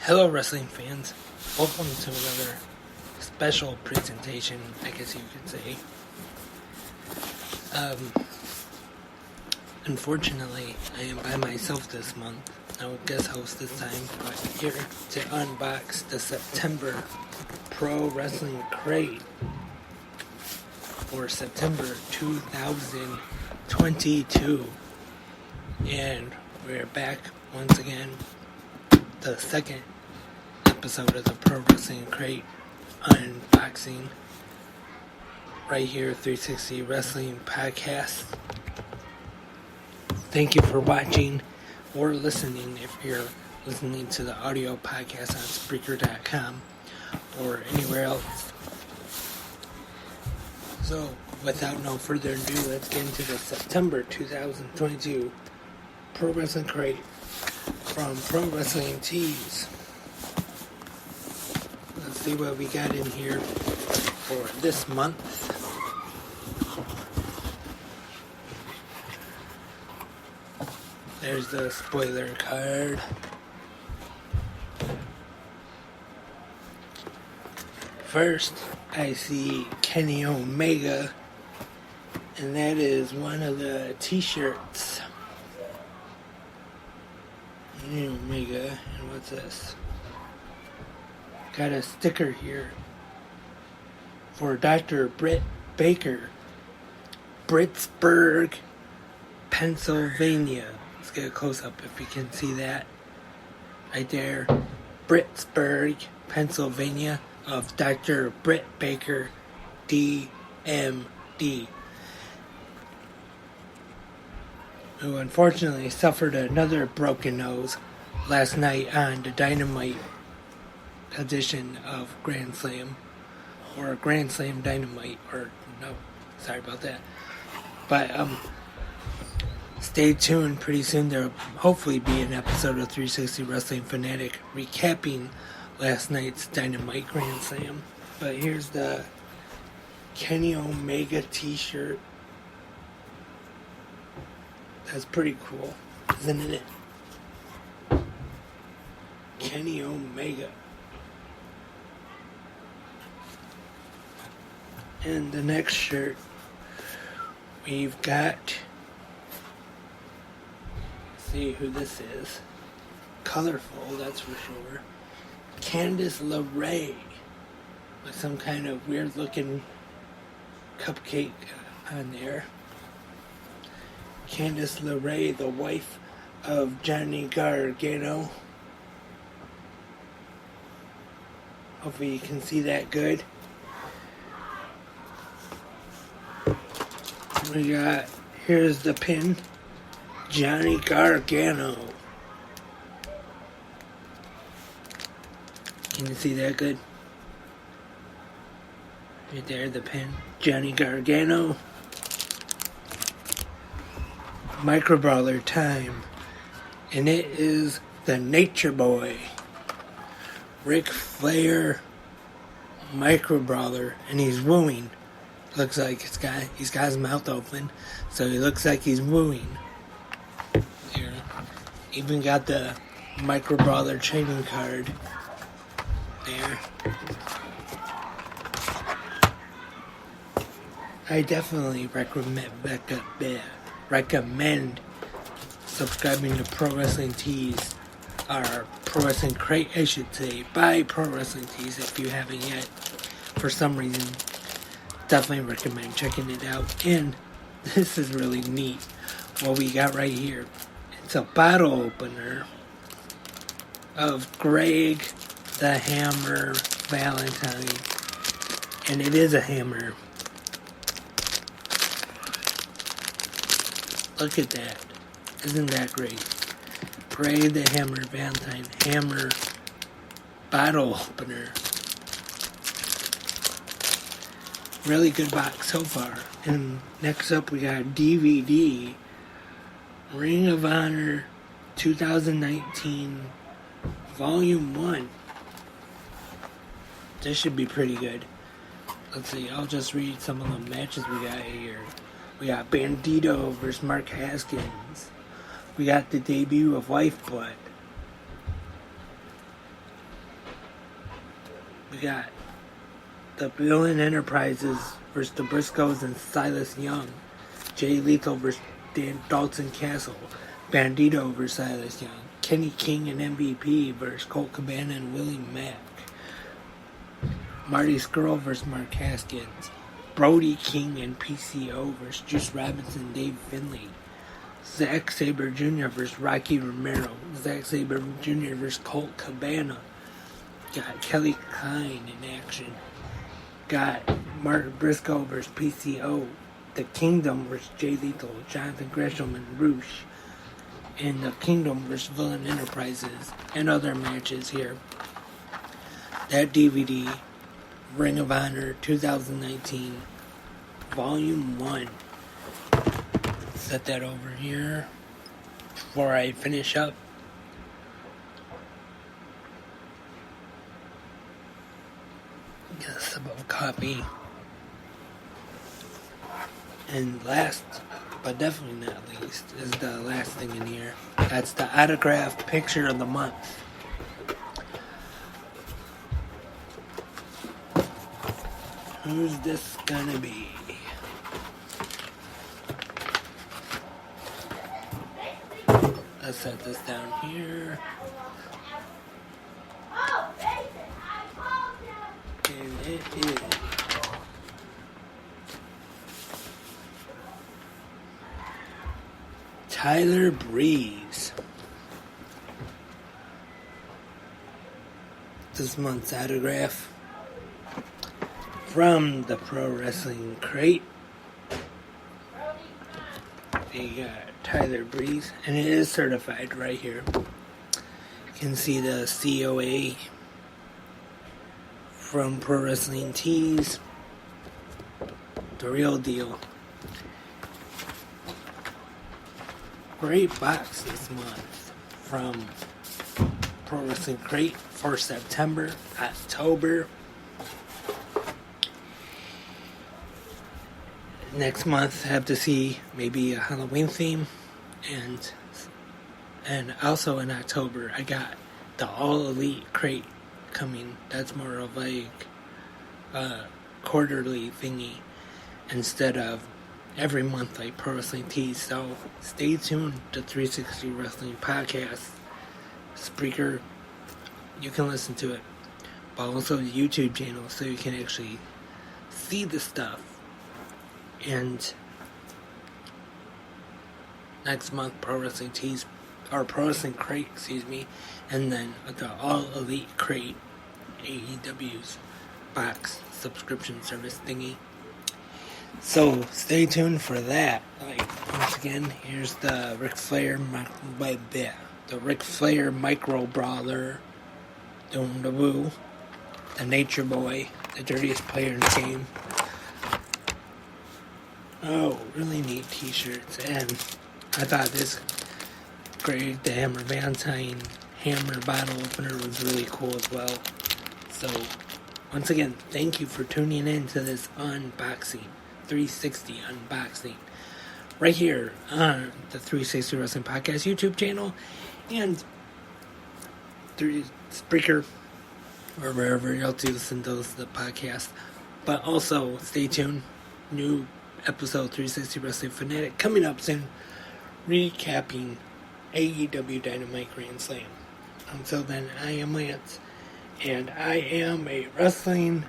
Hello, wrestling fans. Welcome to another special presentation, I guess you could say. Unfortunately, I am by myself this month. No guest host this time, but here to unbox the September Pro Wrestling Crate for September 2022. And we're back once again. The second episode of the Pro Wrestling Crate unboxing right here, 360 Wrestling Podcast. Thank you for watching or listening if you're listening to the audio podcast on Spreaker.com or anywhere else. So, without no further ado, let's get into the September 2022 Pro Wrestling Crate from Pro Wrestling Tees. Let's see what we got in here for this month. There's the spoiler card. First, I see Kenny Omega, and that is one of the t-shirts. Kenny Omega, and what's this? Got a sticker here for Dr. Britt Baker, Britsburg, Pennsylvania. Let's get a close-up if you can see that. Right there. Britsburg, Pennsylvania, of Dr. Britt Baker, DMD. Who unfortunately suffered another broken nose last night on the Dynamite edition of Grand Slam. Or Grand Slam Dynamite. Or, no, sorry about that. But, stay tuned. Pretty soon there will hopefully be an episode of 360 Wrestling Fanatic recapping last night's Dynamite Grand Slam. But here's the Kenny Omega t-shirt. That's pretty cool, isn't it? Kenny Omega. And the next shirt, we've got, let's see who this is. Colorful, that's for sure. Candice LeRae, with some kind of weird looking cupcake on there. Candice LeRae, the wife of Johnny Gargano. Hopefully you can see that good. We got, here's the pin, Johnny Gargano. Can you see that good? Right there, the pin, Johnny Gargano. Micro Brawler time. And it is the Nature Boy, Ric Flair, Micro Brawler, and he's wooing. Looks like he's got his mouth open, so he looks like he's wooing. Here, even got the Micro Brawler trading card. There. I definitely recommend subscribing to Pro Wrestling Tees, or Pro Wrestling Crate, I should say. Buy Pro Wrestling Tees if you haven't yet. For some reason, definitely recommend checking it out. And this is really neat. What we got right here. It's a bottle opener of Greg the Hammer Valentine. And it is a hammer. Look at that. Isn't that great? Greg the Hammer Valentine hammer bottle opener. Really good box so far. And next up we got DVD Ring of Honor 2019 Volume 1. This should be pretty good. Let's see, I'll just read some of the matches we got here. We got Bandito versus Mark Haskins. We got the debut of Lifeblood. We got the Villain Enterprises versus the Briscoes and Silas Young. Jay Lethal versus Dalton Castle. Bandito versus Silas Young. Kenny King and MVP versus Colt Cabana and Willie Mack. Marty Scurll versus Mark Haskins. Brody King and PCO versus Juice Robinson and Dave Finlay. Zack Sabre Jr. versus Rocky Romero. Zack Sabre Jr. versus Colt Cabana. Got Kelly Klein in action. Got Mark Briscoe versus PCO. The Kingdom versus Jay Lethal. Jonathan Gresham and Roosh. And the Kingdom versus Villain Enterprises. And other matches here. That DVD, Ring of Honor 2019, Volume 1. Set that over here before I finish up. Get a sip of coffee. And last, but definitely not least, is the last thing in here. That's the autographed picture of the month. Who's this gonna be? Let's set this down here. And it is Tyler Breeze. This month's autograph from the Pro Wrestling Crate. They got Tyler Breeze, and it is certified right here. You can see the COA from Pro Wrestling Tees. The real deal. Great box this month from Pro Wrestling Crate for September, October. Next month, have to see maybe a Halloween theme, and also in October, I got the All Elite Crate coming. That's more of like a quarterly thingy instead of every month like Pro Wrestling Tees. So stay tuned to 360 Wrestling Podcast, Spreaker. You can listen to it, but also the YouTube channel so you can actually see the stuff. And next month, Pro Wrestling Tees, or Pro Wrestling Crate, and then the All Elite Crate, AEW's box subscription service thingy. So stay tuned for that. Like, once again, here's the Ric Flair, the Ric Flair Micro Brawler, doing the woo, the Nature Boy, the dirtiest player in the game. Oh, really neat t-shirts, and I thought this Greg the Hammer Valentine Hammer bottle opener was really cool as well. So, once again, thank you for tuning in to this unboxing, 360 unboxing, right here on the 360 Wrestling Podcast YouTube channel, and through Spreaker, or wherever else you listen to the podcast. But also, stay tuned, new episode 360 Wrestling Fanatic coming up soon, recapping AEW Dynamite Grand Slam. Until then, I am Lance, and I am a wrestling